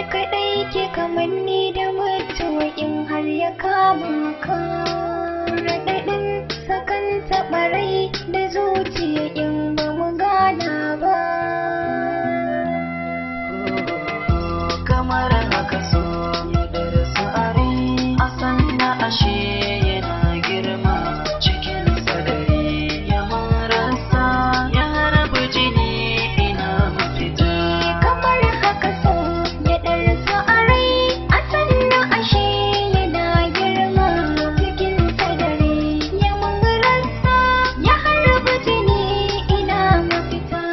kaɗai ke kamanni da mutuwa in har ya kama ka. Raɗaɗin sakan taɓa rai da zuciya in ba mu gana ba. Kamar haka so ya darasa a rai, a sanna ashe yana girma cikin sadari ya marasa ya rabu jini ina mafita. Kamar haka so ya darasa a rai, a sanna ashe yana girma cikin sadari ya marasa ya rabu jini ina mafita.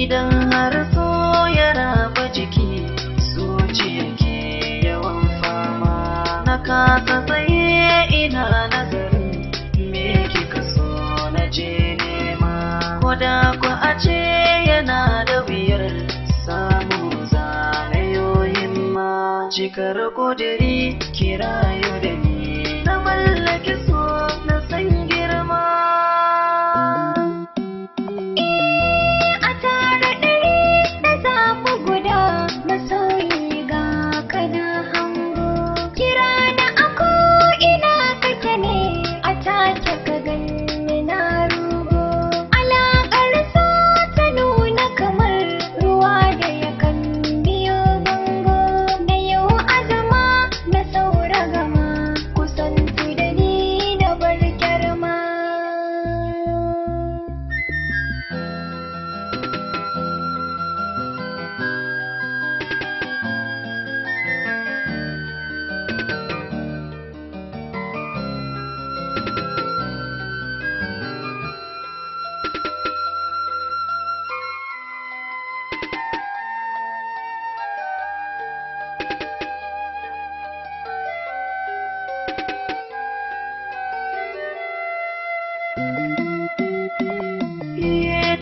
Idan har so ya raba jiki, zuciya ke yawan fama, na kasa tsaye ina nazarin me kika so na je nema. Koda ku a ce yana da wuyar samu zanayoyin ma, cikar ƙudiri kirayo da ni na mallaki so na san girma. A tare ɗari da zafi guda masoyi ga kana hango. Kira na a ko'ina kake ne, a take ka ganni na rugo. Alaƙar so ta nuna kamar ruwa da yakan biyo bango. Da yau azama na saura gama, kusantu da ni da bar kyarma.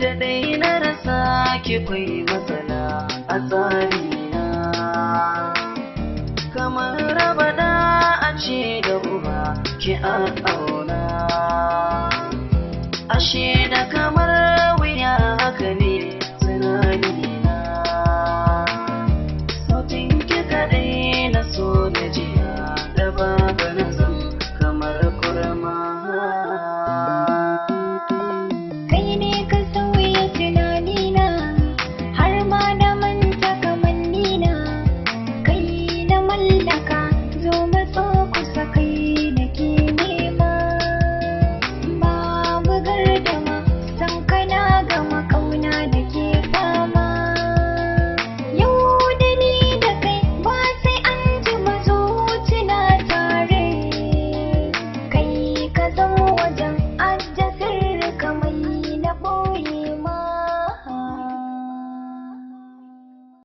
Da dai na rasa ki kwai matsala a tsarina, kamar rabada a ce da uba ki a auna, ashe da kama